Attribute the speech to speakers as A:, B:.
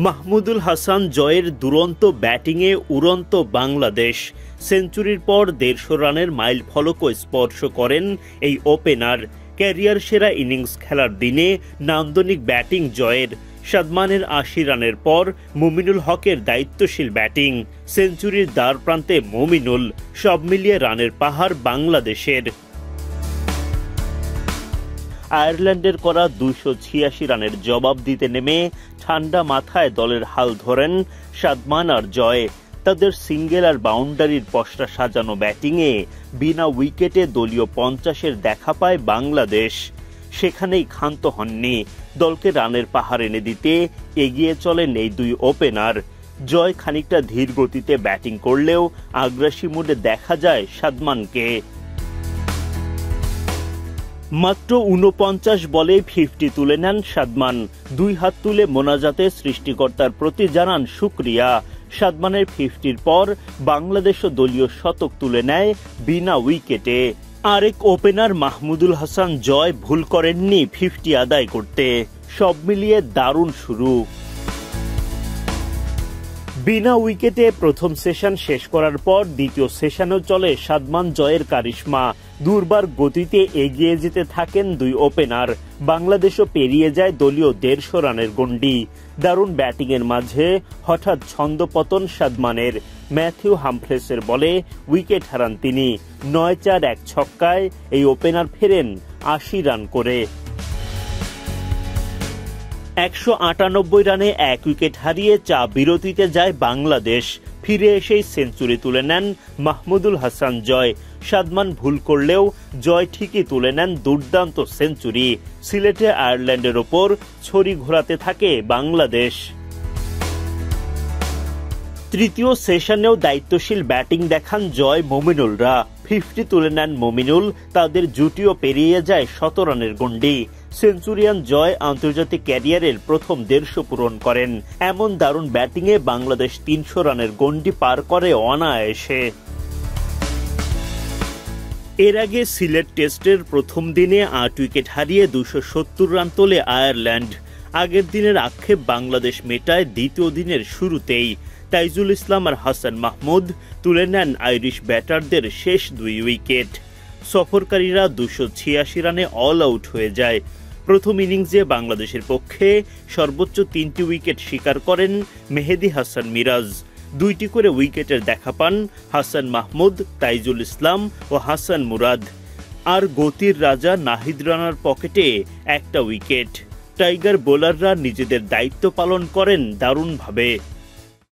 A: মাহমুদুল হাসান জয়ের দুরন্ত ব্যাটিংয়ে উড়ন্ত বাংলাদেশ। সেঞ্চুরির পর ১৫০ রানের মাইল ফলকও স্পর্শ করেন এই ওপেনার। ক্যারিয়ার সেরা ইনিংস খেলার দিনে নান্দনিক ব্যাটিং জয়ের। সাদমানের ৮০ রানের পর মুমিনুল হকের দায়িত্বশীল ব্যাটিং। সেঞ্চুরির দ্বার প্রান্তে মুমিনুল। সব মিলিয়ে রানের পাহাড় বাংলাদেশের। আয়ারল্যান্ডের করা ২৮৬ রানের জবাব দিতে নেমে ঠান্ডা মাথায় দলের হাল ধরেন সাদমান আর জয়। তাদের সিঙ্গেল আর বাউন্ডারির পসরা সাজানো ব্যাটিংয়ে বিনা উইকেটে দলীয় ৫০-এর দেখা পায় বাংলাদেশ। সেখানেই ক্ষান্ত হননি। দলকে রানের পাহাড় এনে দিতে এগিয়ে চলেন এই দুই ওপেনার। জয় খানিকটা ধীর গতিতে ব্যাটিং করলেও আগ্রাসী মুডে দেখা যায় সাদমানকে। মাত্র ৪৯ বলে ৫০ তুলে নেন সাদমান। ২ হাত তুলে মোনাজাতে সৃষ্টিকর্তার প্রতি জানান শুকরিয়া। সাদমানের ৫০-র পর বাংলাদেশও দলীয় শতক তুলে নেয় বিনা উইকেটে। আরেক ওপেনার মাহমুদুল হাসান জয় ভুল করেননি ৫০ আদায় করতে। সব মিলিয়ে দারুণ শুরু। বিনা উইকেটে প্রথম সেশন শেষ করার পর দ্বিতীয় সেশনেও চলে সাদমান জয়ের কারিশমা। দুর্বার গতিতে এগিয়ে যেতে থাকেন দুই ওপেনার। বাংলাদেশও পেরিয়ে যায় দলীয় ১৫০ রানের গণ্ডি। দারুণ ব্যাটিংয়ের মাঝে হঠাৎ ছন্দপতন সাদমানের। ম্যাথিউ হামফ্রেসের বলে উইকেট হারান তিনি। ৯-৪ এক ছক্কায় এই ওপেনার ফেরেন ৮০ রান করে। ১৯৮ রানে ১ উইকেট হারিয়ে বিরতিতে যায় বাংলাদেশ। ফিরে এসেই সেঞ্চুরি তুলে নেন মাহমুদুল হাসান জয়। সাদমান ভুল করলেও জয় ঠিকই তুলে নেন দুর্দান্ত সেঞ্চুরি। সিলেটে আয়ারল্যান্ডের ওপর ছড়ি ঘোরাতে থাকে বাংলাদেশ। তৃতীয় সেশনেও দায়িত্বশীল ব্যাটিং দেখান জয় মুমিনুলরা। ৫০ তুলে নেন মুমিনুল। তাদের জুটিও পেরিয়ে যায় ১৭ রানের গণ্ডি। সেঞ্চুরিয়ান জয় আন্তর্জাতিক ক্যারিয়ারের প্রথম ১৫০ পূরণ করেন। এমন দারুণ ব্যাটিংয়ে বাংলাদেশ ৩০০ রানের গণ্ডি পার করে অনায়াসে। এর আগে সিলেট টেস্টের প্রথম দিনে ৮ উইকেট হারিয়ে ২৭০ রান তোলে আয়ারল্যান্ড। আগের দিনের আক্ষেপ বাংলাদেশ মেটায় দ্বিতীয় দিনের শুরুতেই। তাইজুল ইসলাম আর হাসান মাহমুদ তুলে নেন আইরিশ ব্যাটারদের শেষ ২ উইকেট। সফরকারীরা ২৮৬ রানে অল আউট হয়ে যায়। প্রথম ইনিংসে বাংলাদেশের পক্ষে সর্বোচ্চ ৩টি উইকেট শিকার করেন মেহেদী হাসান মিরাজ। ২টি করে উইকেটের দেখা পান হাসান মাহমুদ, তাইজুল ইসলাম ও হাসান মুরাদ। আর গতির রাজা নাহিদ রানার পকেটে একটা উইকেট। টাইগার বোলাররা নিজেদের দায়িত্ব পালন করেন দারুণভাবে।